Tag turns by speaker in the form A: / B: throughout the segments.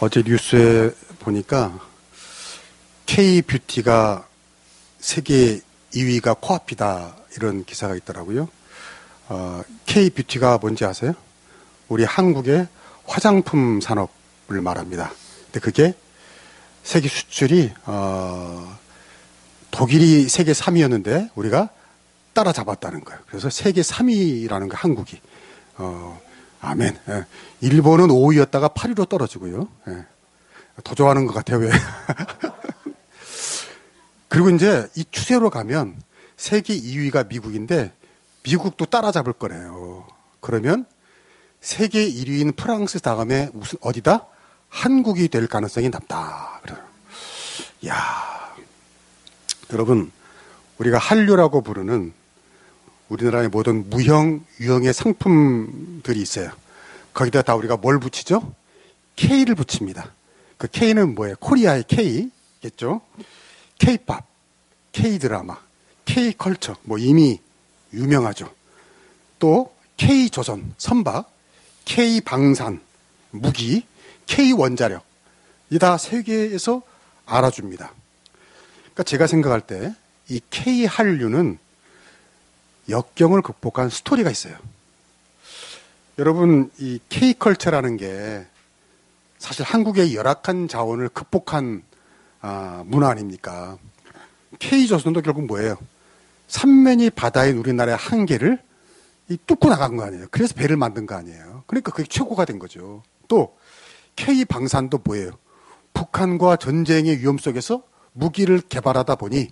A: 어제 뉴스에 보니까 K-뷰티가 세계 2위가 코앞이다 이런 기사가 있더라고요. K-뷰티가 뭔지 아세요? 우리 한국의 화장품 산업을 말합니다. 근데 그게 세계 수출이 독일이 세계 3위였는데 우리가 따라잡았다는 거예요. 그래서 세계 3위라는 거 한국이. 아멘. 예. 일본은 5위였다가 8위로 떨어지고요. 예. 더 좋아하는 것 같아요. 왜? 그리고 이제 이 추세로 가면 세계 2위가 미국인데 미국도 따라잡을 거래요. 그러면 세계 1위인 프랑스 다음에 무슨 어디다? 한국이 될 가능성이 높다. 그래요. 야, 여러분, 우리가 한류라고 부르는 우리나라의 모든 무형, 유형의 상품들이 있어요. 거기다 다 우리가 뭘 붙이죠? K를 붙입니다. 그 K는 뭐예요? 코리아의 K겠죠? K-팝, K-드라마, K-컬처, 뭐 이미 유명하죠. 또 K-조선, 선박, K-방산, 무기, K-원자력. 이 다 세계에서 알아줍니다. 그러니까 제가 생각할 때 이 K-한류는 역경을 극복한 스토리가 있어요. 여러분, 이 K컬처라는 게 사실 한국의 열악한 자원을 극복한 문화 아닙니까? K조선도 결국 뭐예요? 삼면이 바다인 우리나라의 한계를 뚫고 나간 거 아니에요? 그래서 배를 만든 거 아니에요? 그러니까 그게 최고가 된 거죠. 또 K방산도 뭐예요? 북한과 전쟁의 위험 속에서 무기를 개발하다 보니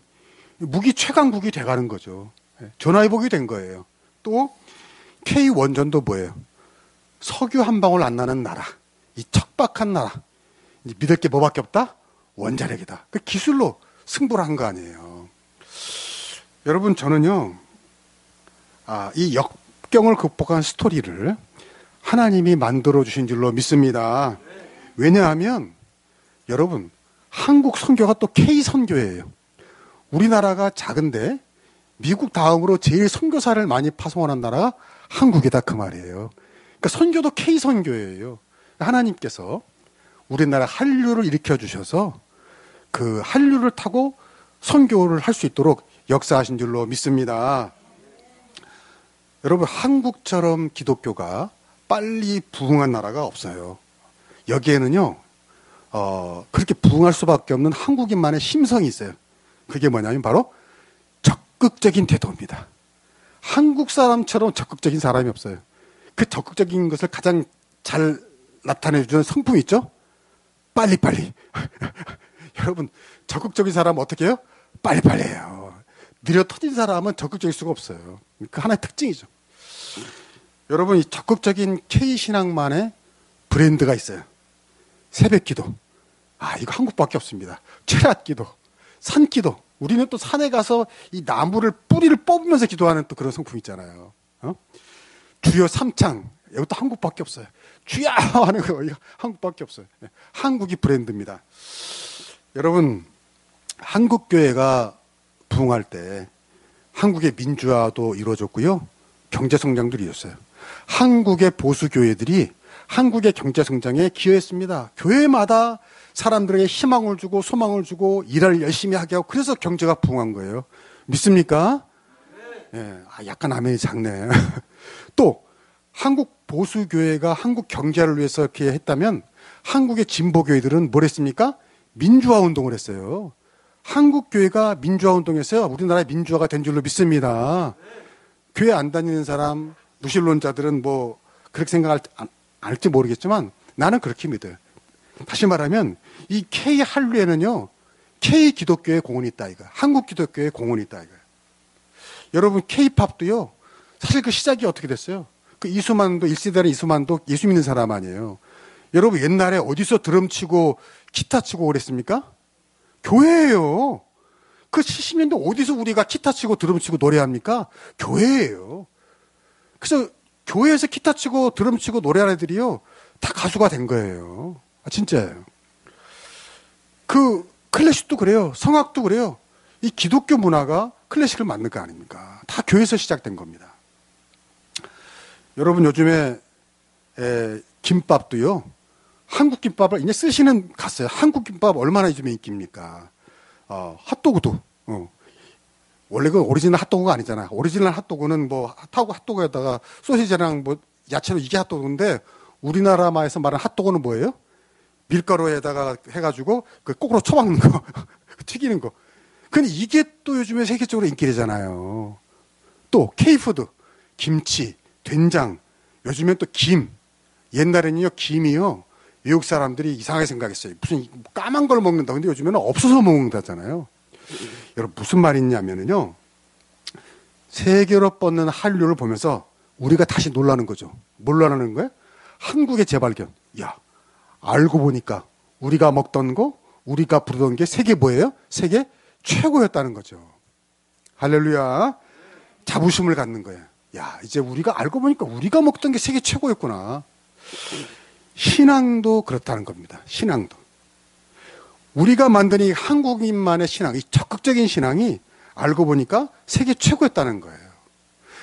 A: 무기 최강국이 돼가는 거죠. 전화위복이 된 거예요. 또 K원전도 뭐예요? 석유 한 방울 안 나는 나라, 이 척박한 나라, 이제 믿을 게 뭐밖에 없다? 원자력이다. 그 기술로 승부를 한 거 아니에요. 여러분, 저는요, 이 역경을 극복한 스토리를 하나님이 만들어 주신 줄로 믿습니다. 왜냐하면 여러분, 한국 선교가 또 K 선교예요. 우리나라가 작은데 미국 다음으로 제일 선교사를 많이 파송하는 나라가 한국이다 그 말이에요. 그러니까 선교도 K 선교예요. 하나님께서 우리나라 한류를 일으켜 주셔서 그 한류를 타고 선교를 할 수 있도록 역사하신 줄로 믿습니다. 여러분, 한국처럼 기독교가 빨리 부흥한 나라가 없어요. 여기에는요, 그렇게 부흥할 수밖에 없는 한국인만의 심성이 있어요. 그게 뭐냐면 바로 적극적인 태도입니다. 한국 사람처럼 적극적인 사람이 없어요. 그 적극적인 것을 가장 잘 나타내주는 성품이 있죠? 빨리빨리. 여러분, 적극적인 사람은 어떻게 해요? 빨리빨리 해요. 느려 터진 사람은 적극적일 수가 없어요. 그 하나의 특징이죠. 여러분, 이 적극적인 K신앙만의 브랜드가 있어요. 새벽기도. 이거 한국밖에 없습니다. 철야기도, 산기도. 우리는 또 산에 가서 이 나무를 뿌리를 뽑으면서 기도하는 또 그런 성품 있잖아요. 주여 삼창. 이것도 한국밖에 없어요. 주야 하는 거 이거 한국밖에 없어요. 한국이 브랜드입니다. 여러분, 한국 교회가 부흥할 때 한국의 민주화도 이루어졌고요. 경제 성장도 이루어졌어요. 한국의 보수 교회들이 한국의 경제 성장에 기여했습니다. 교회마다 사람들에게 희망을 주고 소망을 주고 일을 열심히 하게 하고 그래서 경제가 부흥한 거예요. 믿습니까? 네. 약간 아멘이 작네. 또 한국 보수교회가 한국 경제를 위해서 이렇게 했다면 한국의 진보교회들은 뭘 했습니까? 민주화 운동을 했어요. 한국 교회가 민주화 운동했어요. 우리나라의 민주화가 된 줄로 믿습니다. 교회 안 다니는 사람, 무신론자들은 뭐 그렇게 생각할지 모르겠지만 나는 그렇게 믿어요. 다시 말하면 이 K 한류에는요, K 기독교의 공헌이 있다 이거. 한국 기독교의 공헌이 있다 이거. 여러분, K-팝도요. 사실 그 시작이 어떻게 됐어요? 그 이수만도 1세대는 이수만도 예수 믿는 사람 아니에요. 여러분, 옛날에 어디서 드럼 치고 기타 치고 그랬습니까? 교회예요. 그 70년대 어디서 우리가 기타 치고 드럼 치고 노래합니까? 교회예요. 그래서 교회에서 기타 치고 드럼 치고 노래하는 애들이요, 다 가수가 된 거예요. 진짜예요. 그 클래식도 그래요. 성악도 그래요. 이 기독교 문화가 클래식을 만든 거 아닙니까? 다 교회에서 시작된 겁니다. 여러분, 요즘에 김밥도요, 한국 김밥을 이제 쓰시는 갔어요. 한국 김밥 얼마나 요즘에 인기입니까? 핫도그도. 원래 그 오리지널 핫도그가 아니잖아. 오리지널 핫도그는 뭐 핫도그에다가 소시지랑 뭐 야채로 이게 핫도그인데 우리나라에서 말하는 핫도그는 뭐예요? 밀가루에다가 해가지고 그 거꾸로 쳐박는 거, 튀기는 거. 근데 이게 또 요즘에 세계적으로 인기잖아요. 또 K푸드, 김치, 된장, 요즘엔 또 김. 옛날에는요 김이요 외국 사람들이 이상하게 생각했어요. 무슨 까만 걸 먹는다. 근데 요즘에는 없어서 먹는다잖아요. 여러분 무슨 말이냐면요. 세계로 뻗는 한류를 보면서 우리가 다시 놀라는 거죠. 뭘 놀라는 거예요? 한국의 재발견. 야, 알고 보니까 우리가 먹던 거, 우리가 부르던 게 세계 뭐예요? 세계 최고였다는 거죠. 할렐루야. 자부심을 갖는 거예요. 야, 이제 우리가 알고 보니까 우리가 먹던 게 세계 최고였구나. 신앙도 그렇다는 겁니다. 신앙도. 우리가 만든 이 한국인만의 신앙, 이 적극적인 신앙이 알고 보니까 세계 최고였다는 거예요.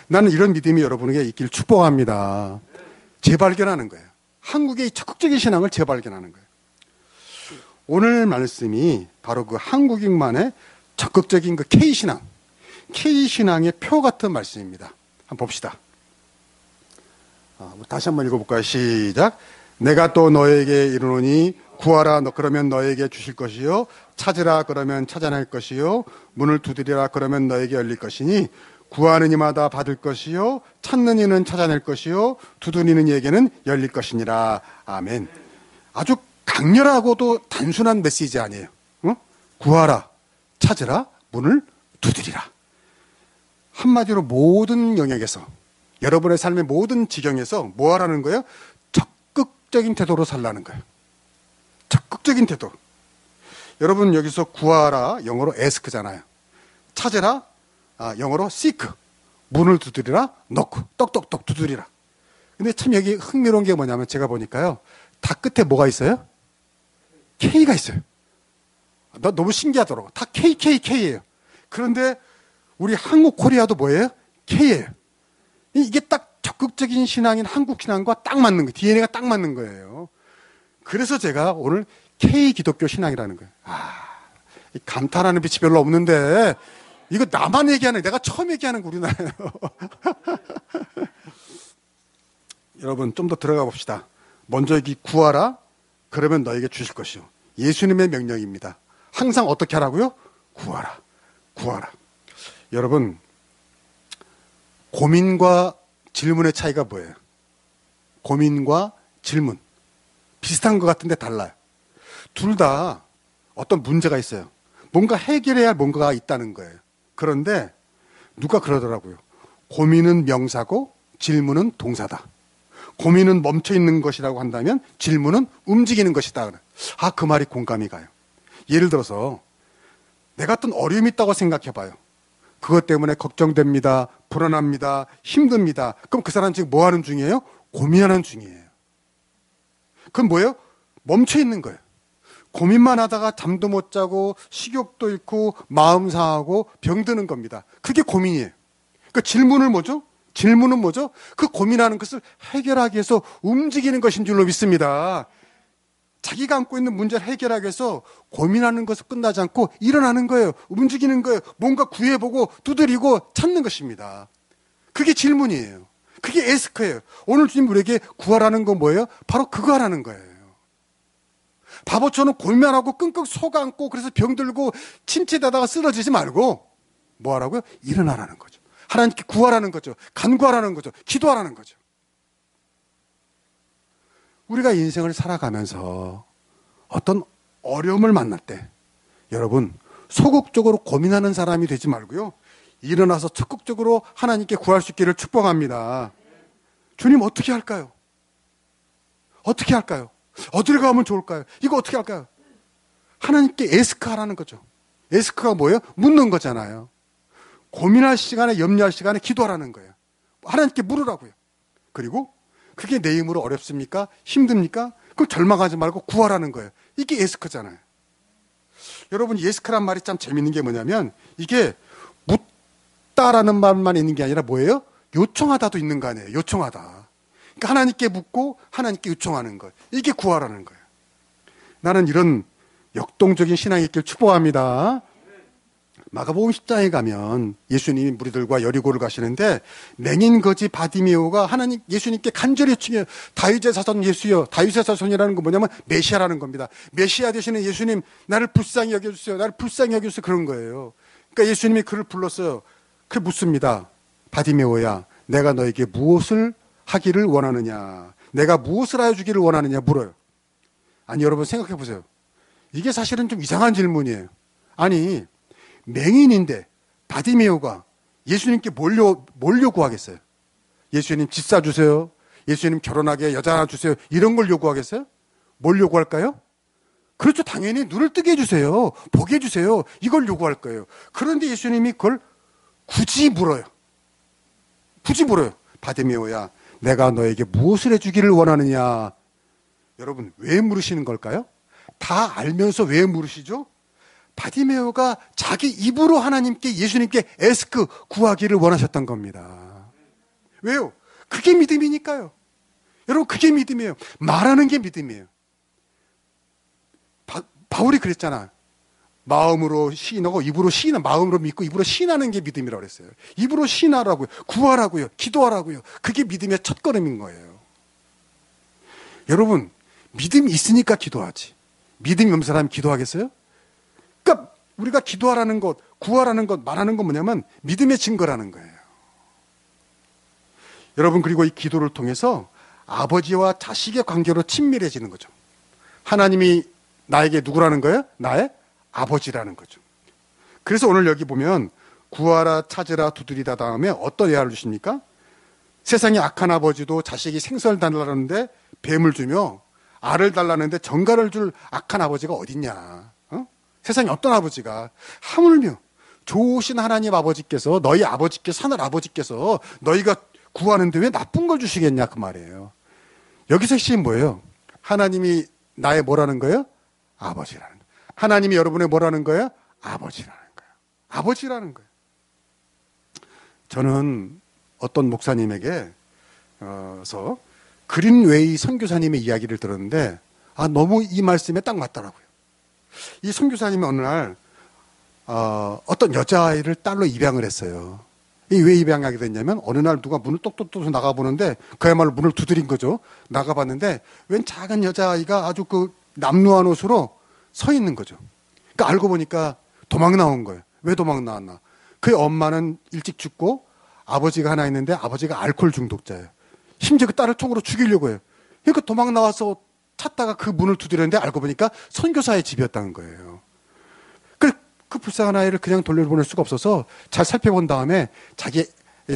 A: 나는 이런 믿음이 여러분에게 있길 축복합니다. 재발견하는 거예요. 한국의 이 적극적인 신앙을 재발견하는 거예요. 오늘 말씀이 바로 그 한국인만의 적극적인 그 K신앙, K신앙의 표 같은 말씀입니다. 한번 봅시다. 다시 한번 읽어볼까요? 시작. 내가 또 너에게 이르노니 구하라 그러면 너에게 주실 것이요 찾으라 그러면 찾아낼 것이요 문을 두드리라 그러면 너에게 열릴 것이니 구하는 이마다 받을 것이요 찾는 이는 찾아낼 것이요 두드리는 이에게는 열릴 것이니라. 아멘. 아주 강렬하고도 단순한 메시지 아니에요. 구하라, 찾으라, 문을 두드리라. 한마디로 모든 영역에서 여러분의 삶의 모든 지경에서 뭐 하라는 거예요? 적극적인 태도로 살라는 거예요. 적극적인 태도. 여러분 여기서 구하라 영어로 ask잖아요. 찾으라 영어로 seek. 문을 두드리라 knock. 똑똑똑 두드리라. 근데 참 여기 흥미로운 게 뭐냐면 제가 보니까요. 다 끝에 뭐가 있어요? K가 있어요. 너무 신기하더라고. 다 KKK예요. 그런데 우리 한국 코리아도 뭐예요? K예요. 이게 딱 적극적인 신앙인 한국 신앙과 딱 맞는 거예요. DNA가 딱 맞는 거예요. 그래서 제가 오늘 K 기독교 신앙이라는 거예요. 감탄하는 빛이 별로 없는데 이거 나만 얘기하는 내가 처음 얘기하는 거 우리나라예요. 여러분 좀 더 들어가 봅시다. 먼저 여기 구하라 그러면 너에게 주실 것이요. 예수님의 명령입니다. 항상 어떻게 하라고요? 구하라. 구하라. 여러분 고민과 질문의 차이가 뭐예요? 고민과 질문. 비슷한 것 같은데 달라요. 둘 다 어떤 문제가 있어요. 뭔가 해결해야 할 뭔가가 있다는 거예요. 그런데 누가 그러더라고요. 고민은 명사고 질문은 동사다. 고민은 멈춰 있는 것이라고 한다면 질문은 움직이는 것이다. 그 말이 공감이 가요. 예를 들어서 내가 어떤 어려움이 있다고 생각해 봐요. 그것 때문에 걱정됩니다. 불안합니다. 힘듭니다. 그럼 그 사람 지금 뭐 하는 중이에요? 고민하는 중이에요. 그럼 뭐예요? 멈춰 있는 거예요. 고민만 하다가 잠도 못 자고 식욕도 잃고 마음 상하고 병드는 겁니다. 그게 고민이에요. 그 질문은 뭐죠? 질문은 뭐죠? 그 고민하는 것을 해결하기 위해서 움직이는 것인 줄로 믿습니다. 자기가 안고 있는 문제를 해결하기 위해서 고민하는 것을 끝나지 않고 일어나는 거예요. 움직이는 거예요. 뭔가 구해보고 두드리고 찾는 것입니다. 그게 질문이에요. 그게 에스크예요. 오늘 주님 우리에게 구하라는 건 뭐예요? 바로 그거 하라는 거예요. 바보처럼 고민하고 끙끙 속 안고 그래서 병들고 침체되다가 쓰러지지 말고 뭐 하라고요? 일어나라는 거죠. 하나님께 구하라는 거죠. 간구하라는 거죠. 기도하라는 거죠. 우리가 인생을 살아가면서 어떤 어려움을 만날 때 여러분 소극적으로 고민하는 사람이 되지 말고요. 일어나서 적극적으로 하나님께 구할 수 있기를 축복합니다. 주님 어떻게 할까요? 어떻게 할까요? 어디를 가면 좋을까요? 이거 어떻게 할까요? 하나님께 에스크하라는 거죠. 에스크가 뭐예요? 묻는 거잖아요. 고민할 시간에 염려할 시간에 기도하라는 거예요. 하나님께 물으라고요. 그리고 그게 내 힘으로 어렵습니까? 힘듭니까? 그럼 절망하지 말고 구하라는 거예요. 이게 에스크잖아요. 여러분 에스크란 말이 참 재밌는 게 뭐냐면 이게 묻다라는 말만 있는 게 아니라 뭐예요? 요청하다도 있는 거 아니에요. 요청하다. 그러니까 하나님께 묻고 하나님께 요청하는 거예요. 이게 구하라는 거예요. 나는 이런 역동적인 신앙의 길 축복합니다. 마가복음 10장에 가면 예수님이 무리들과 여리고를 가시는데 맹인 거지 바디메오가 예수님께 간절히 청해요. 다윗의 자손 예수여. 다윗의 자손이라는 건 뭐냐면 메시아라는 겁니다. 메시아 되시는 예수님, 나를 불쌍히 여겨주세요. 나를 불쌍히 여겨주세요. 그런 거예요. 그러니까 예수님이 그를 불렀어요. 그 묻습니다. 바디메오야, 내가 너에게 무엇을 하기를 원하느냐? 내가 무엇을 하여 주기를 원하느냐 물어요. 아니, 여러분 생각해 보세요. 이게 사실은 좀 이상한 질문이에요. 아니, 맹인인데 바디메오가 예수님께 뭘 요구하겠어요? 예수님 집 사주세요. 예수님 결혼하게 여자 하나 주세요. 이런 걸 요구하겠어요? 뭘 요구할까요? 그렇죠. 당연히 눈을 뜨게 해주세요. 보게 해주세요. 이걸 요구할 거예요. 그런데 예수님이 그걸 굳이 물어요. 바디메오야, 내가 너에게 무엇을 해주기를 원하느냐? 여러분, 왜 물으시는 걸까요? 다 알면서 왜 물으시죠? 바디메오가 자기 입으로 하나님께, 예수님께 에스크, 구하기를 원하셨던 겁니다. 왜요? 그게 믿음이니까요. 여러분, 그게 믿음이에요. 말하는 게 믿음이에요. 바울이 그랬잖아. 마음으로 시인하고 입으로 시인, 마음으로 믿고 입으로 시인하는 게 믿음이라고 그랬어요. 입으로 시인하라고요. 구하라고요. 기도하라고요. 그게 믿음의 첫걸음인 거예요. 여러분, 믿음이 있으니까 기도하지. 믿음이 없는 사람이 기도하겠어요? 그러니까 우리가 기도하라는 것, 구하라는 것, 말하는 건 뭐냐면 믿음의 증거라는 거예요. 여러분, 그리고 이 기도를 통해서 아버지와 자식의 관계로 친밀해지는 거죠. 하나님이 나에게 누구라는 거예요? 나의 아버지라는 거죠. 그래서 오늘 여기 보면 구하라, 찾으라, 두드리다 다음에 어떤 예화를 주십니까? 세상에 악한 아버지도 자식이 생선을 달라는데 뱀을 주며 알을 달라는데 정갈을 줄 악한 아버지가 어딨냐? 세상에 어떤 아버지가, 하물며 좋으신 하나님 아버지께서, 너희 아버지께서, 하늘 아버지께서 너희가 구하는데 왜 나쁜 걸 주시겠냐 그 말이에요. 여기서 핵심이 뭐예요? 하나님이 나의 뭐라는 거예요? 아버지라는 거예요. 하나님이 여러분의 뭐라는 거예요? 아버지라는 거예요. 아버지라는 거예요. 저는 어떤 목사님에게 그린웨이 선교사님의 이야기를 들었는데 너무 이 말씀에 딱 맞더라고요. 이 선교사님이 어느 날 어떤 여자아이를 딸로 입양을 했어요. 왜 입양하게 됐냐면 어느 날 누가 문을 똑똑 떠서 나가보는데 그야말로 문을 두드린 거죠. 나가봤는데 웬 작은 여자아이가 아주 그 남루한 옷으로 서 있는 거죠. 그러니까 알고 보니까 도망 나온 거예요. 왜 도망 나왔나? 그의 엄마는 일찍 죽고 아버지가 하나 있는데 아버지가 알코올 중독자예요. 심지어 그 딸을 총으로 죽이려고 해요. 그러니까 도망 나와서 찾다가 그 문을 두드렸는데 알고 보니까 선교사의 집이었다는 거예요. 그 불쌍한 아이를 그냥 돌려보낼 수가 없어서 잘 살펴본 다음에 자기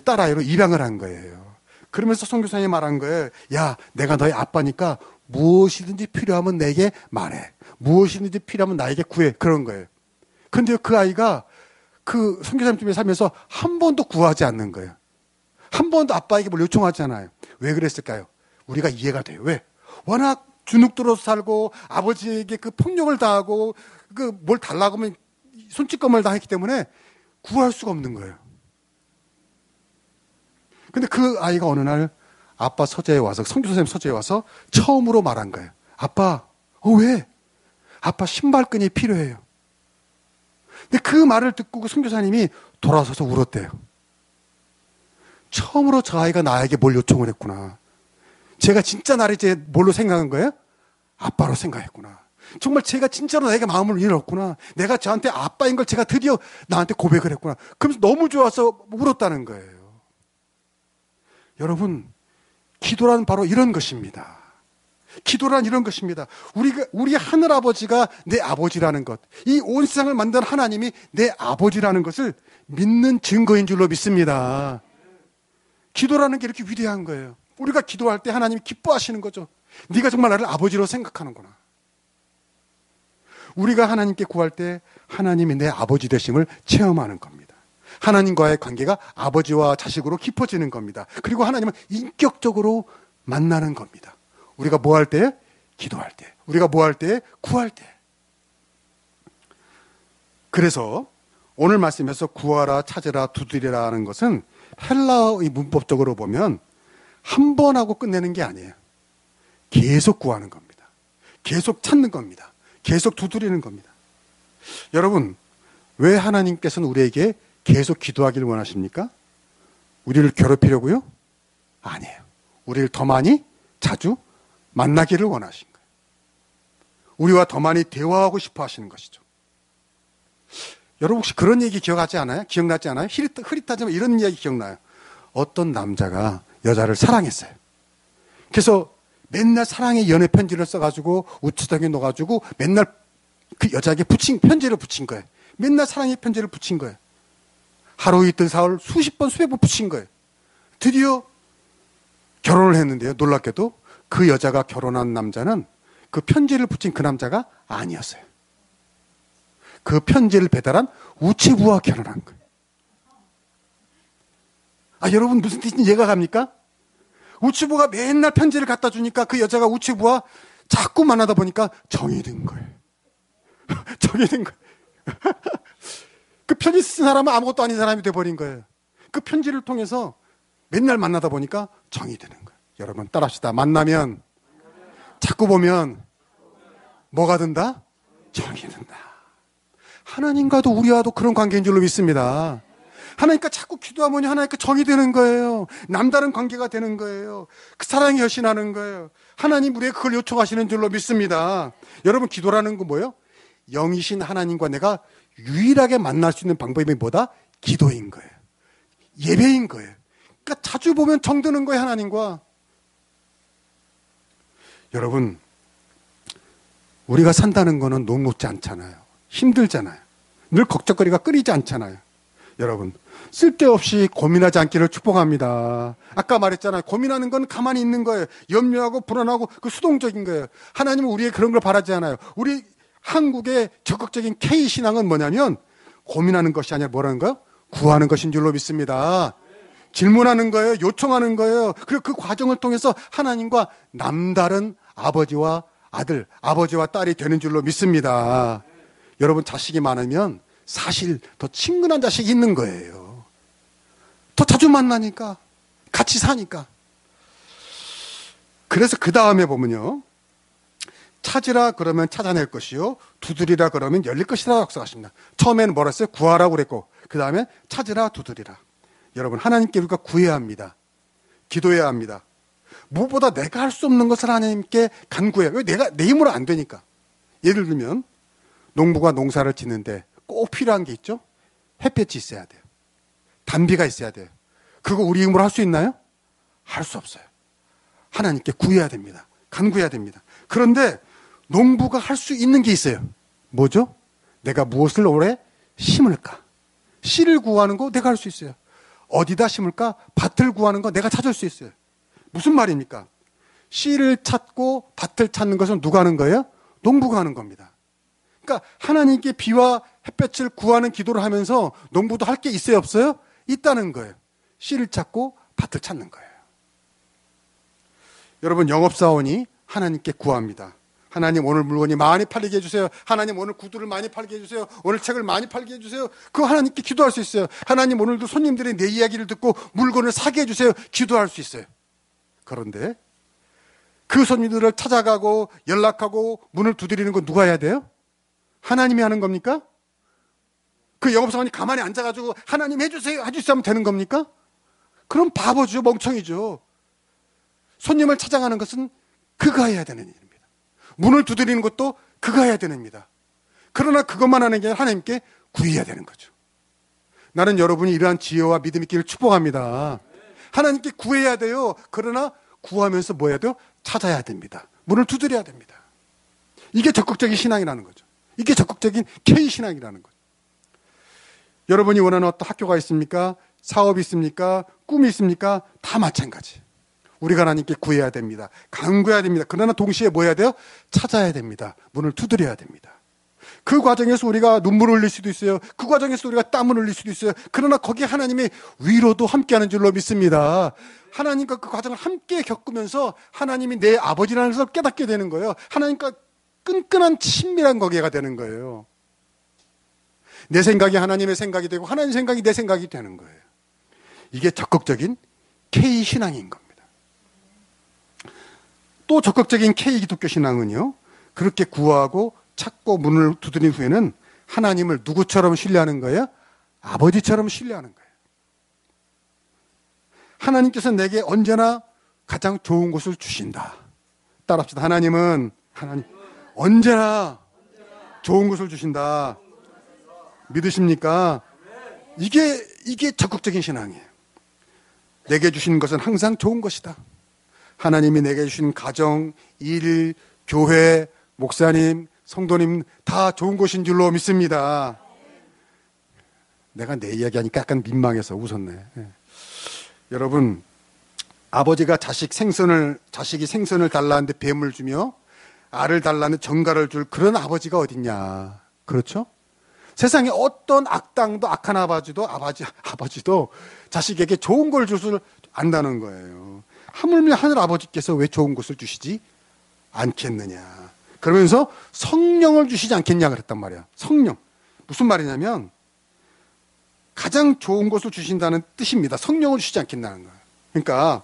A: 딸아이로 입양을 한 거예요. 그러면서 선교사님이 말한 거예요. 야, 내가 너의 아빠니까 무엇이든지 필요하면 내게 말해. 무엇이든지 필요하면 나에게 구해. 그런 거예요. 근데 그 아이가 그 선교사님 집에 살면서 한 번도 구하지 않는 거예요. 한 번도 아빠에게 뭘 요청하지 않아요. 왜 그랬을까요? 우리가 이해가 돼요. 왜? 워낙 주눅들어서 살고 아버지에게 그 폭력을 당하고 그 뭘 달라고 하면 손찌검을 당했기 때문에 구할 수가 없는 거예요. 근데 그 아이가 어느 날 아빠 서재에 와서, 선교사님 서재에 와서 처음으로 말한 거예요. 아빠, 왜? 아빠 신발끈이 필요해요. 근데 그 말을 듣고 그 선교사님이 돌아서서 울었대요. 처음으로 저 아이가 나에게 뭘 요청을 했구나. 제가 진짜 나를 이제 뭘로 생각한 거예요? 아빠로 생각했구나. 정말 제가 진짜로 나에게 마음을 열었구나. 내가 저한테 아빠인 걸 제가 드디어 나한테 고백을 했구나. 그러면서 너무 좋아서 울었다는 거예요. 여러분, 기도란 바로 이런 것입니다. 기도란 이런 것입니다. 우리 하늘 아버지가 내 아버지라는 것, 이 온 세상을 만든 하나님이 내 아버지라는 것을 믿는 증거인 줄로 믿습니다. 기도라는 게 이렇게 위대한 거예요. 우리가 기도할 때 하나님이 기뻐하시는 거죠. 네가 정말 나를 아버지로 생각하는구나. 우리가 하나님께 구할 때 하나님이 내 아버지 되심을 체험하는 겁니다. 하나님과의 관계가 아버지와 자식으로 깊어지는 겁니다. 그리고 하나님은 인격적으로 만나는 겁니다. 우리가 뭐 할 때? 기도할 때. 우리가 뭐 할 때? 구할 때. 그래서 오늘 말씀에서 구하라, 찾으라, 두드리라 하는 것은 헬라의 문법적으로 보면 한 번 하고 끝내는 게 아니에요. 계속 구하는 겁니다. 계속 찾는 겁니다. 계속 두드리는 겁니다. 여러분, 왜 하나님께서는 우리에게 계속 기도하기를 원하십니까? 우리를 괴롭히려고요? 아니에요. 우리를 더 많이 자주 만나기를 원하신 거예요. 우리와 더 많이 대화하고 싶어 하시는 것이죠. 여러분 혹시 그런 얘기 기억하지 않아요? 기억나지 않아요? 흐릿하지만 이런 이야기 기억나요. 어떤 남자가 여자를 사랑했어요. 그래서 맨날 사랑의 연애 편지를 써가지고 우체통에 넣어가지고 맨날 그 여자에게 편지를 붙인 거예요. 맨날 사랑의 편지를 붙인 거예요. 하루 이틀 사흘 수십 번 수백 번 붙인 거예요. 드디어 결혼을 했는데요. 놀랍게도 그 여자가 결혼한 남자는 그 편지를 붙인 그 남자가 아니었어요. 그 편지를 배달한 우체부와 결혼한 거예요. 아, 여러분 무슨 뜻인지 이해가 갑니까? 우체부가 맨날 편지를 갖다 주니까 그 여자가 우체부와 자꾸 만나다 보니까 정이 든 거예요. 정이 든 거예요. 그 편지 쓴 사람은 아무것도 아닌 사람이 돼버린 거예요. 그 편지를 통해서 맨날 만나다 보니까 정이 드는 거예요. 여러분 따라합시다. 만나면 자꾸 보면 뭐가 든다? 정이 든다. 하나님과도 우리와도 그런 관계인 줄로 믿습니다. 하나님과 자꾸 기도하면 하나님과 정이 되는 거예요. 남다른 관계가 되는 거예요. 그 사랑이 혈신하는 거예요. 하나님 우리에게 그걸 요청하시는 줄로 믿습니다. 여러분 기도라는 건 뭐예요? 영이신 하나님과 내가 유일하게 만날 수 있는 방법이 뭐다? 기도인 거예요. 예배인 거예요. 그러니까 자주 보면 정드는 거예요, 하나님과. 여러분, 우리가 산다는 거는 녹록지 않잖아요. 힘들잖아요. 늘 걱정거리가 끊이지 않잖아요. 여러분, 쓸데없이 고민하지 않기를 축복합니다. 아까 말했잖아요. 고민하는 건 가만히 있는 거예요. 염려하고 불안하고 그 수동적인 거예요. 하나님은 우리에게 그런 걸 바라지 않아요. 우리 한국의 적극적인 K신앙은 뭐냐면 고민하는 것이 아니라 뭐라는 거예요? 구하는 것인 줄로 믿습니다. 질문하는 거예요. 요청하는 거예요. 그리고 그 과정을 통해서 하나님과 남다른 아버지와 아들, 아버지와 딸이 되는 줄로 믿습니다. 여러분 자식이 많으면 사실 더 친근한 자식이 있는 거예요. 더 자주 만나니까, 같이 사니까. 그래서 그 다음에 보면요. 찾으라 그러면 찾아낼 것이요. 두드리라 그러면 열릴 것이라고 약속하십니다. 처음에는 뭐라 했어요? 구하라고 그랬고, 그 다음에 찾으라, 두드리라. 여러분, 하나님께 우리가 구해야 합니다. 기도해야 합니다. 무엇보다 내가 할 수 없는 것을 하나님께 간구해요. 왜? 내가 내 힘으로 안 되니까. 예를 들면, 농부가 농사를 짓는데 꼭 필요한 게 있죠? 햇볕이 있어야 돼요. 단비가 있어야 돼요. 그거 우리 힘으로 할 수 있나요? 할 수 없어요. 하나님께 구해야 됩니다. 간구해야 됩니다. 그런데 농부가 할 수 있는 게 있어요. 뭐죠? 내가 무엇을 올해 심을까? 씨를 구하는 거 내가 할 수 있어요. 어디다 심을까? 밭을 구하는 거 내가 찾을 수 있어요. 무슨 말입니까? 씨를 찾고 밭을 찾는 것은 누가 하는 거예요? 농부가 하는 겁니다. 그러니까 하나님께 비와 햇볕을 구하는 기도를 하면서 농부도 할 게 있어요, 없어요? 있다는 거예요. 씨를 찾고 밭을 찾는 거예요. 여러분, 영업사원이 하나님께 구합니다. 하나님 오늘 물건이 많이 팔리게 해주세요. 하나님 오늘 구두를 많이 팔게 해주세요. 오늘 책을 많이 팔게 해주세요. 그거 하나님께 기도할 수 있어요. 하나님 오늘도 손님들이 내 이야기를 듣고 물건을 사게 해주세요. 기도할 수 있어요. 그런데 그 손님들을 찾아가고 연락하고 문을 두드리는 건 누가 해야 돼요? 하나님이 하는 겁니까? 그 영업사원이 가만히 앉아가지고 하나님 해주세요 하면 되는 겁니까? 그럼 바보죠. 멍청이죠. 손님을 찾아가는 것은 그가 해야 되는 일입니다. 문을 두드리는 것도 그가 해야 되는 일입니다. 그러나 그것만 하는 게 아니라 하나님께 구해야 되는 거죠. 나는 여러분이 이러한 지혜와 믿음 있기를 축복합니다. 하나님께 구해야 돼요. 그러나 구하면서 뭐 해야 돼요? 찾아야 됩니다. 문을 두드려야 됩니다. 이게 적극적인 신앙이라는 거죠. 이게 적극적인 K신앙이라는 거죠. 여러분이 원하는 어떤 학교가 있습니까? 사업이 있습니까? 꿈이 있습니까? 다 마찬가지. 우리가 하나님께 구해야 됩니다. 간구해야 됩니다. 그러나 동시에 뭐 해야 돼요? 찾아야 됩니다. 문을 두드려야 됩니다. 그 과정에서 우리가 눈물을 흘릴 수도 있어요. 그 과정에서 우리가 땀을 흘릴 수도 있어요. 그러나 거기에 하나님의 위로도 함께하는 줄로 믿습니다. 하나님과 그 과정을 함께 겪으면서 하나님이 내 아버지라는 것을 깨닫게 되는 거예요. 하나님과 끈끈한 친밀한 관계가 되는 거예요. 내 생각이 하나님의 생각이 되고 하나님 생각이 내 생각이 되는 거예요. 이게 적극적인 K신앙인 겁니다. 또 적극적인 K기독교 신앙은요, 그렇게 구하고 찾고 문을 두드린 후에는 하나님을 누구처럼 신뢰하는 거예요? 아버지처럼 신뢰하는 거예요. 하나님께서 내게 언제나 가장 좋은 것을 주신다. 따라합시다. 하나님 언제나 좋은 것을 주신다. 믿으십니까? 이게 적극적인 신앙이에요. 내게 주신 것은 항상 좋은 것이다. 하나님이 내게 주신 가정, 일, 교회, 목사님, 성도님 다 좋은 것인 줄로 믿습니다. 내가 내 이야기하니까 약간 민망해서 웃었네. 여러분, 아버지가 자식이 생선을 달라는데 뱀을 주며 알을 달라는 정갈을 줄 그런 아버지가 어딨냐. 그렇죠? 세상에 어떤 악당도 악한 아버지도 자식에게 좋은 걸 줄 줄 안다는 거예요. 하물며 하늘 아버지께서 왜 좋은 것을 주시지 않겠느냐. 그러면서 성령을 주시지 않겠냐 그랬단 말이야. 성령. 무슨 말이냐면 가장 좋은 것을 주신다는 뜻입니다. 성령을 주시지 않겠다는 거예요. 그러니까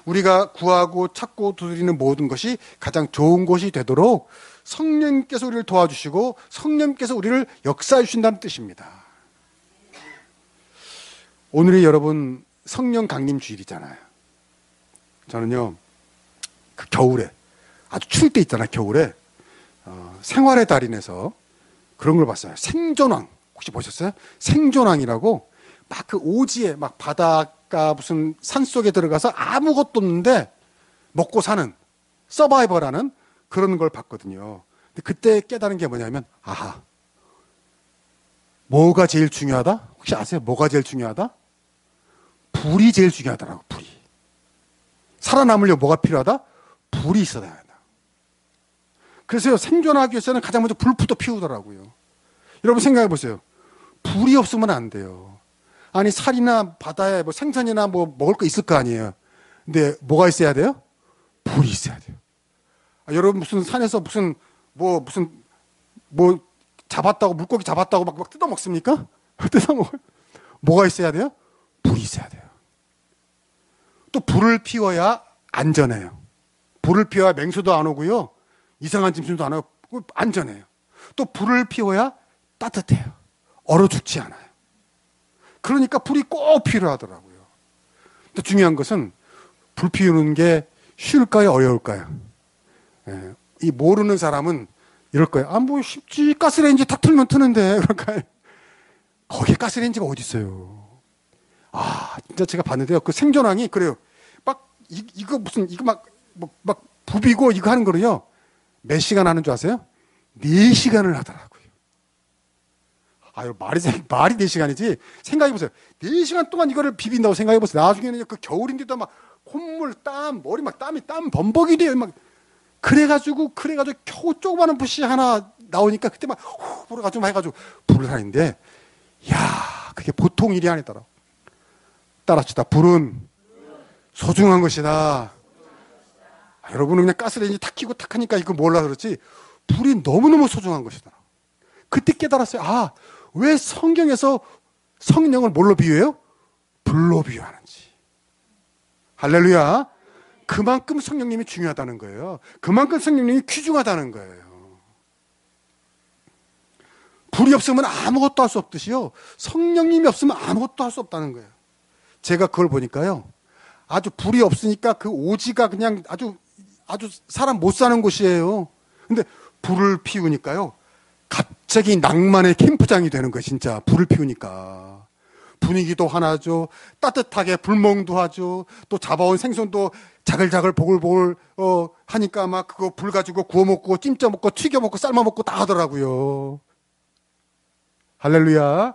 A: 우리가 구하고 찾고 두드리는 모든 것이 가장 좋은 것이 되도록 성령께서 우리를 도와주시고 성령께서 우리를 역사해 주신다는 뜻입니다. 오늘이 여러분 성령 강림 주일이잖아요. 저는요 그 겨울에 아주 추울 때 있잖아요. 겨울에 생활의 달인에서 그런 걸 봤어요. 생존왕 혹시 보셨어요? 생존왕이라고 막 그 오지에 막 바닷가 무슨 산 속에 들어가서 아무것도 없는데 먹고 사는 서바이벌하는 그런 걸 봤거든요. 근데 그때 깨달은 게 뭐냐면 뭐가 제일 중요하다? 혹시 아세요? 뭐가 제일 중요하다? 불이 제일 중요하더라고. 불이. 살아남으려면 뭐가 필요하다? 불이 있어야 한다. 그래서 생존하기 위해서는 가장 먼저 불부터 피우더라고요. 여러분 생각해 보세요. 불이 없으면 안 돼요. 아니 살이나 바다에 뭐 생선이나 뭐 먹을 거 있을 거 아니에요. 근데 뭐가 있어야 돼요? 불이 있어야 돼요. 여러분 무슨 산에서 무슨 잡았다고 물고기 잡았다고 막 뜯어 먹습니까? 뜯어 먹어요. 뭐가 있어야 돼요? 불이 있어야 돼요. 또 불을 피워야 안전해요. 불을 피워야 맹수도 안 오고요. 이상한 짐승도 안 오고 안전해요. 또 불을 피워야 따뜻해요. 얼어 죽지 않아요. 그러니까 불이 꼭 필요하더라고요. 또 중요한 것은 불 피우는 게 쉬울까요? 어려울까요? 이 모르는 사람은 이럴 거예요. 뭐 쉽지. 가스레인지 탁 틀면 트는데. 그럴까요? 거기에 가스레인지가 어디 있어요? 진짜 제가 봤는데요. 그 생존왕이 그래요. 이거 막 부비고 이거 하는 거를요. 몇 시간 하는 줄 아세요? 4시간을 하더라고요. 말이 4시간이지. 생각해보세요. 4시간 동안 이거를 비빈다고 생각해보세요. 나중에는 그 겨울인데도 막 콧물, 땀, 머리 막 땀 범벅이 돼요. 그래가지고 겨우 조그마한 붓이 하나 나오니까 그때 막 불어가지고 해가지고 불을 하는데, 그게 보통 일이 아니더라. 따라합시다. 불은 소중한 것이다. 여러분은 그냥 가스레인지 탁 켜고 탁 하니까 이거 몰라 그렇지. 불이 너무너무 소중한 것이다. 그때 깨달았어요. 왜 성경에서 성령을 뭘로 비유해요? 불로 비유하는지. 할렐루야. 그만큼 성령님이 중요하다는 거예요. 그만큼 성령님이 귀중하다는 거예요. 불이 없으면 아무것도 할 수 없듯이요. 성령님이 없으면 아무것도 할 수 없다는 거예요. 제가 그걸 보니까요. 아주 불이 없으니까 그 오지가 그냥 아주 사람 못 사는 곳이에요. 근데 불을 피우니까요. 갑자기 낭만의 캠프장이 되는 거예요. 진짜 불을 피우니까. 분위기도 하나죠. 따뜻하게 불멍도 하죠. 또 잡아온 생선도 자글자글 보글보글 하니까 막 그거 불 가지고 구워 먹고 찜쪄 먹고 튀겨 먹고 삶아 먹고 다 하더라고요. 할렐루야.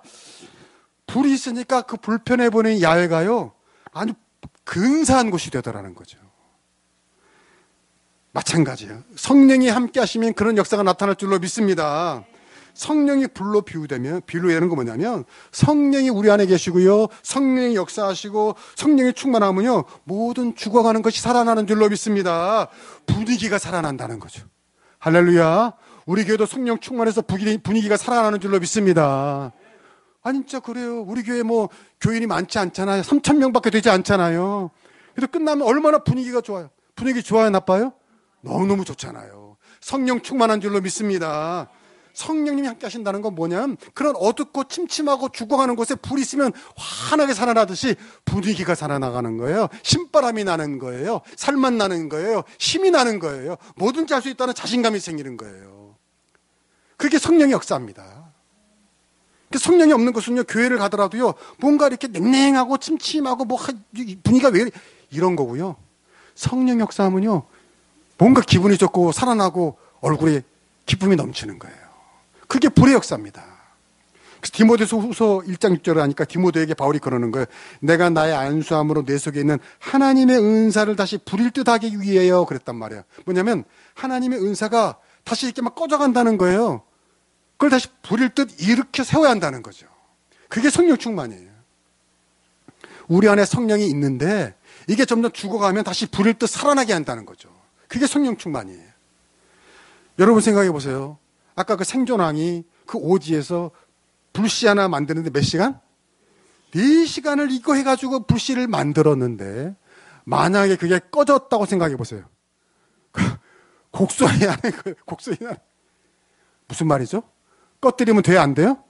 A: 불이 있으니까 그 불편해 보이는 야외가요. 아주 근사한 곳이 되더라는 거죠. 마찬가지예요. 성령이 함께 하시면 그런 역사가 나타날 줄로 믿습니다. 성령이 불로 비유되는 거 뭐냐면 성령이 우리 안에 계시고요. 성령이 역사하시고 성령이 충만하면요. 모든 죽어가는 것이 살아나는 줄로 믿습니다. 분위기가 살아난다는 거죠. 할렐루야. 우리 교회도 성령 충만해서 분위기가 살아나는 줄로 믿습니다. 진짜 그래요. 우리 교회 교인이 많지 않잖아요. 3,000명밖에 되지 않잖아요. 그래서 끝나면 얼마나 분위기가 좋아요. 분위기 좋아요, 나빠요? 너무너무 좋잖아요. 성령 충만한 줄로 믿습니다. 성령님이 함께 하신다는 건 뭐냐면 그런 어둡고 침침하고 죽어가는 곳에 불이 있으면 환하게 살아나듯이 분위기가 살아나가는 거예요. 신바람이 나는 거예요. 살맛 나는 거예요. 힘이 나는 거예요. 뭐든지 할 수 있다는 자신감이 생기는 거예요. 그게 성령의 역사입니다. 성령이 없는 것은요, 교회를 가더라도요, 뭔가 이렇게 냉랭하고 침침하고 분위기가 왜 이런 거고요. 성령 역사하면요, 뭔가 기분이 좋고 살아나고 얼굴에 기쁨이 넘치는 거예요. 그게 불의 역사입니다. 그래서 디모데후서 1장 6절을 하니까 디모데에게 바울이 그러는 거예요. 내가 나의 안수함으로 내 속에 있는 하나님의 은사를 다시 불일 듯 하기 위해요. 그랬단 말이에요. 뭐냐면 하나님의 은사가 다시 이렇게 막 꺼져간다는 거예요. 그걸 다시 불일 듯 일으켜 세워야 한다는 거죠. 그게 성령 충만이에요. 우리 안에 성령이 있는데 이게 점점 죽어가면 다시 불일 듯 살아나게 한다는 거죠. 그게 성령 충만이에요. 여러분 생각해 보세요. 아까 그 생존왕이 그 오지에서 불씨 하나 만드는데 몇 시간? 4시간을 이거 해가지고 불씨를 만들었는데 만약에 그게 꺼졌다고 생각해 보세요. 곡소리 하는 거예요. 곡소리 나는. 무슨 말이죠? 꺼뜨리면 돼요? 안 돼요?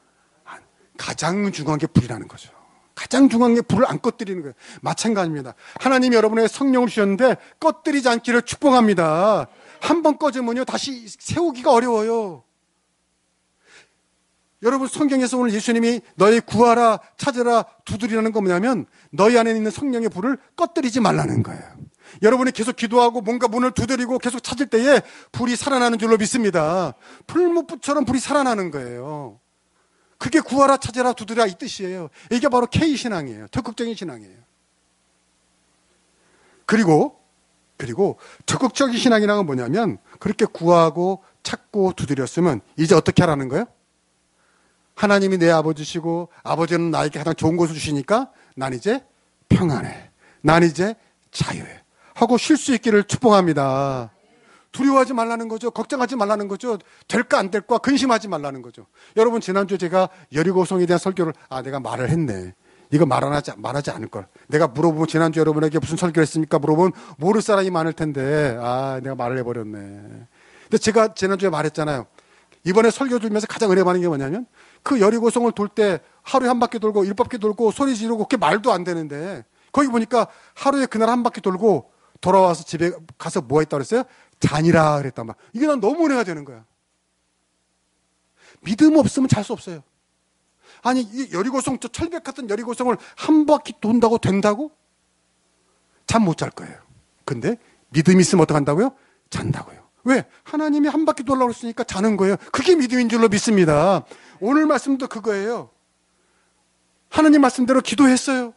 A: 가장 중요한 게 불이라는 거죠. 가장 중요한 게 불을 안 꺼뜨리는 거예요. 마찬가지입니다. 하나님이 여러분에게 성령을 주셨는데 꺼뜨리지 않기를 축복합니다. 한번 꺼지면요 다시 세우기가 어려워요. 여러분 성경에서 오늘 예수님이 너희 구하라 찾으라 두드리라는 건 뭐냐면 너희 안에 있는 성령의 불을 꺼뜨리지 말라는 거예요. 여러분이 계속 기도하고 뭔가 문을 두드리고 계속 찾을 때에 불이 살아나는 줄로 믿습니다. 풀무불처럼 불이 살아나는 거예요. 그게 구하라 찾으라 두드리라 이 뜻이에요. 이게 바로 K신앙이에요. 적극적인 신앙이에요. 그리고 적극적인 신앙이라는 건 뭐냐면 그렇게 구하고 찾고 두드렸으면 이제 어떻게 하라는 거예요? 하나님이 내 아버지시고 아버지는 나에게 가장 좋은 것을 주시니까 난 이제 평안해. 난 이제 자유해. 하고 쉴 수 있기를 축복합니다. 두려워하지 말라는 거죠. 걱정하지 말라는 거죠. 될까 안 될까 근심하지 말라는 거죠. 여러분 지난주에 제가 여리고성에 대한 설교를 내가 말을 했네. 이거 말하지 않을 걸. 내가 물어보면 지난주 여러분에게 무슨 설교를 했습니까? 물어보면 모를 사람이 많을 텐데 내가 말을 해버렸네. 근데 제가 지난주에 말했잖아요. 이번에 설교 들으면서 가장 은혜 받는 게 뭐냐면 그 여리고성을 돌 때 하루에 한 바퀴 돌고 1바퀴 돌고 소리 지르고 그게 말도 안 되는데 거기 보니까 하루에 그날 한 바퀴 돌고 돌아와서 집에 가서 뭐 했다고 그랬어요? 잔이라 그랬단 말. 이게 난 너무 은혜가 되는 거야. 믿음 없으면 잘 수 없어요. 아니 이 여리고성 저 철벽 같은 여리고성을 한 바퀴 돈다고 된다고? 잠 못 잘 거예요. 근데 믿음이 있으면 어떡한다고요? 잔다고요. 왜? 하나님이 한 바퀴 돌라고 했으니까 자는 거예요. 그게 믿음인 줄로 믿습니다. 오늘 말씀도 그거예요. 하나님 말씀대로 기도했어요.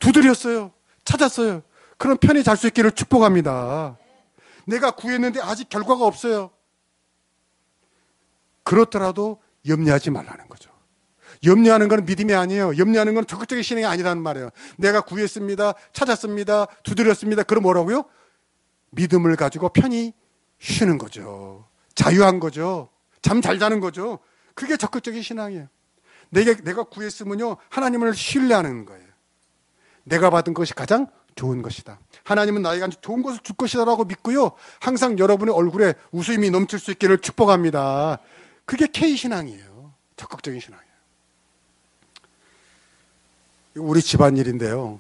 A: 두드렸어요. 찾았어요. 그럼 편히 잘 수 있기를 축복합니다. 내가 구했는데 아직 결과가 없어요. 그렇더라도 염려하지 말라는 거죠. 염려하는 건 믿음이 아니에요. 염려하는 건 적극적인 신앙이 아니라는 말이에요. 내가 구했습니다. 찾았습니다. 두드렸습니다. 그럼 뭐라고요? 믿음을 가지고 편히 쉬는 거죠. 자유한 거죠. 잠 잘 자는 거죠. 그게 적극적인 신앙이에요. 내가 구했으면요 하나님을 신뢰하는 거예요. 내가 받은 것이 가장 좋은 것이다. 하나님은 나에게 좋은 것을 줄 것이다라고 믿고요. 항상 여러분의 얼굴에 웃음이 넘칠 수 있기를 축복합니다. 그게 K신앙이에요. 적극적인 신앙이에요. 우리 집안일인데요.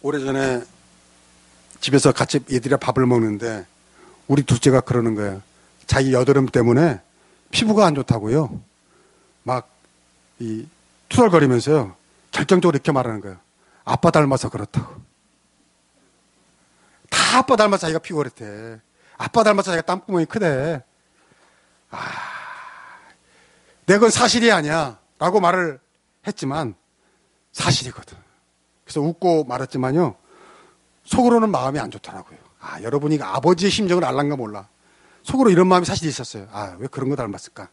A: 오래전에 집에서 같이 애들이랑 밥을 먹는데 우리 둘째가 그러는 거예요. 자기 여드름 때문에 피부가 안 좋다고요. 막 투덜거리면서요. 결정적으로 이렇게 말하는 거예요. 아빠 닮아서 그렇다고. 다 아빠 닮아서 자기가 피부 그랬대. 아빠 닮아서 자기가 땀구멍이 크대. 내가 그건 사실이 아니야 라고 말을 했지만 사실이거든. 그래서 웃고 말았지만요. 속으로는 마음이 안 좋더라고요. 여러분이 아버지의 심정을 알란가 몰라. 속으로 이런 마음이 사실 있었어요. 왜 그런 거 닮았을까?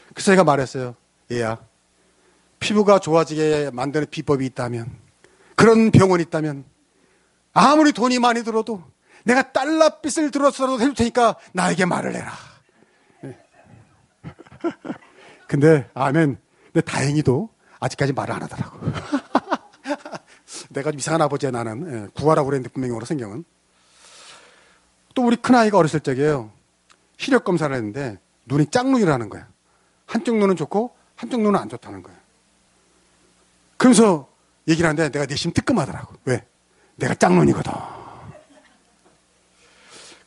A: 그래서 제가 말했어요. 얘야, 피부가 좋아지게 만드는 비법이 있다면, 그런 병원이 있다면, 아무리 돈이 많이 들어도 내가 달러빚을 들어서라도 해줄 테니까 나에게 말을 해라. 근데 다행히도 아직까지 말을 안 하더라고. 내가 좀 이상한 아버지야 나는. 구하라고 그랬는데 분명히 오늘 성경은. 또 우리 큰아이가 어렸을 적이에요. 시력 검사를 했는데 눈이 짝눈이라는 거야. 한쪽 눈은 좋고 한쪽 눈은 안 좋다는 거야. 그러면서 얘기를 하는데 내가 내심 뜨끔하더라고. 왜? 내가 짝눈이거든.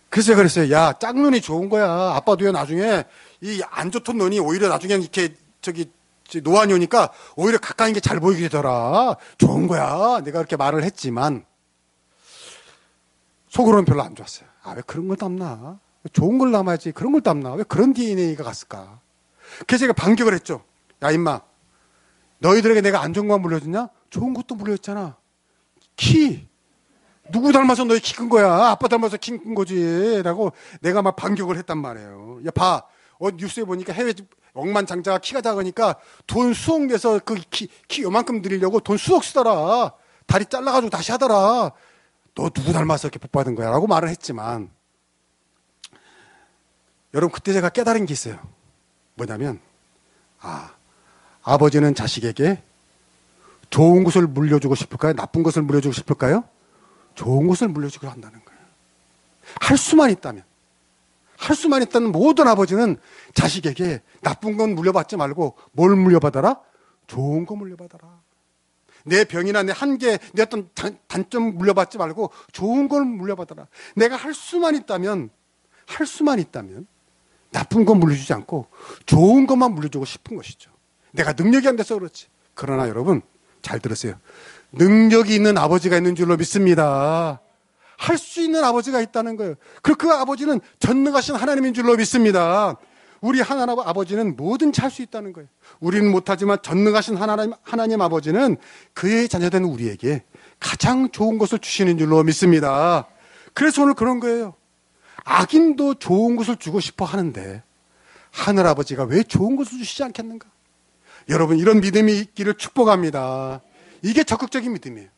A: 그래서 제가 그랬어요. 야, 짝눈이 좋은 거야. 아빠도요, 나중에 이 안 좋던 눈이 오히려 나중에 이렇게 노안이 오니까 오히려 가까이 게 잘 보이게 되더라. 좋은 거야. 내가 그렇게 말을 했지만 속으로는 별로 안 좋았어요. 아, 왜 그런 걸 담나? 좋은 걸 담아야지. 그런 걸 담나? 왜 그런 DNA가 갔을까? 그래서 제가 반격을 했죠. 야, 임마. 너희들에게 내가 안 좋은 것만 물려줬냐? 좋은 것도 물려줬잖아. 키. 누구 닮아서 너희 키 큰 거야? 아빠 닮아서 키 큰 거지. 라고 내가 막 반격을 했단 말이에요. 야, 봐. 뉴스에 보니까 해외 억만장자가 키가 작으니까 돈 수억 내서 그 키 요만큼 드리려고 돈 수억 쓰더라. 다리 잘라가지고 다시 하더라. 너 누구 닮아서 이렇게 복 받은 거야? 라고 말을 했지만, 여러분, 그때 제가 깨달은 게 있어요. 뭐냐면, 아버지는 자식에게 좋은 것을 물려주고 싶을까요? 나쁜 것을 물려주고 싶을까요? 좋은 것을 물려주기로 한다는 거예요. 할 수만 있다면 모든 아버지는 자식에게 나쁜 건 물려받지 말고 뭘 물려받아라? 좋은 거 물려받아라. 내 병이나 내 한계, 내 어떤 단점 물려받지 말고 좋은 걸 물려받아라. 내가 할 수만 있다면 나쁜 건 물려주지 않고 좋은 것만 물려주고 싶은 것이죠. 내가 능력이 안 돼서 그렇지. 그러나 여러분, 잘 들으세요. 능력이 있는 아버지가 있는 줄로 믿습니다. 할 수 있는 아버지가 있다는 거예요. 그리고 그 아버지는 전능하신 하나님인 줄로 믿습니다. 우리 하나님 아버지는 뭐든지 할 수 있다는 거예요. 우리는 못하지만 전능하신 하나님 아버지는 그의 자녀된 우리에게 가장 좋은 것을 주시는 줄로 믿습니다. 그래서 오늘 그런 거예요. 악인도 좋은 것을 주고 싶어 하는데 하늘 아버지가 왜 좋은 것을 주시지 않겠는가? 여러분, 이런 믿음이 있기를 축복합니다. 이게 적극적인 믿음이에요.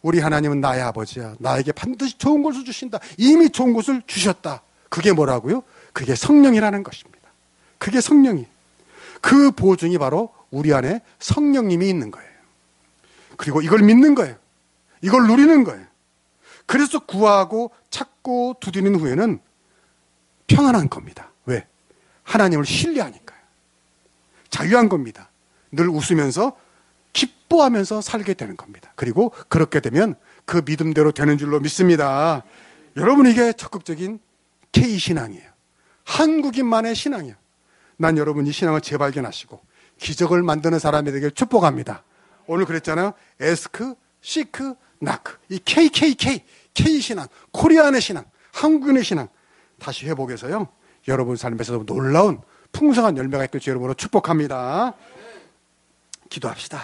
A: 우리 하나님은 나의 아버지야. 나에게 반드시 좋은 것을 주신다. 이미 좋은 것을 주셨다. 그게 뭐라고요? 그게 성령이라는 것입니다. 그게 성령이에요. 그 보증이 바로 우리 안에 성령님이 있는 거예요. 그리고 이걸 믿는 거예요. 이걸 누리는 거예요. 그래서 구하고 찾고 두드리는 후에는 평안한 겁니다. 왜? 하나님을 신뢰하니까요. 자유한 겁니다. 늘 웃으면서 기뻐하면서 살게 되는 겁니다. 그리고 그렇게 되면 그 믿음대로 되는 줄로 믿습니다. 여러분, 이게 적극적인 K신앙이에요. 한국인만의 신앙이에요. 난 여러분 이 신앙을 재발견하시고 기적을 만드는 사람이 되길 축복합니다. 오늘 그랬잖아요. 에스크, 시크, 나크. 이 K신앙, 코리안의 신앙, 한국인의 신앙 다시 회복해서요. 여러분 삶에서 놀라운 풍성한 열매가 있길 주 여러분으로 축복합니다. 기도합시다.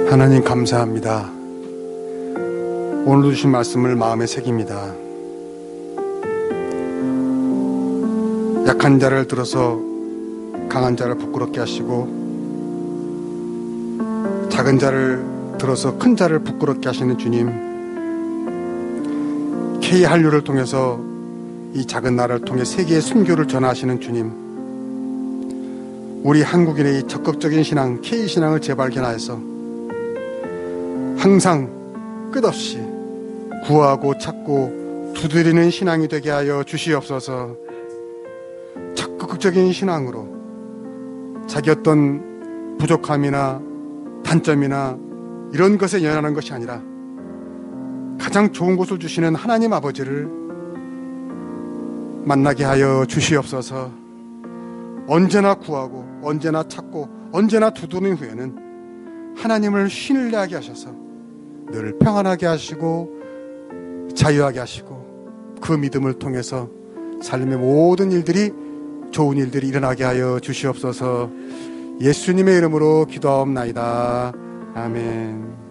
A: 하나님 감사합니다. 오늘 주신 말씀을 마음에 새깁니다. 약한 자를 들어서 강한 자를 부끄럽게 하시고 작은 자를 들어서 큰 자를 부끄럽게 하시는 주님, K한류를 통해서 이 작은 나라를 통해 세계의 순교를 전하시는 주님, 우리 한국인의 이 적극적인 신앙, K신앙을 재발견하여서 항상 끝없이 구하고 찾고 두드리는 신앙이 되게 하여 주시옵소서. 적극적인 신앙으로 자기 어떤 부족함이나 단점이나 이런 것에 연연하는 것이 아니라 가장 좋은 것을 주시는 하나님 아버지를 만나게 하여 주시옵소서. 언제나 구하고 언제나 찾고 언제나 두드리는 후에는 하나님을 신뢰하게 하셔서 늘 평안하게 하시고 자유하게 하시고 그 믿음을 통해서 삶의 모든 일들이 좋은 일들이 일어나게 하여 주시옵소서. 예수님의 이름으로 기도하옵나이다. 아멘.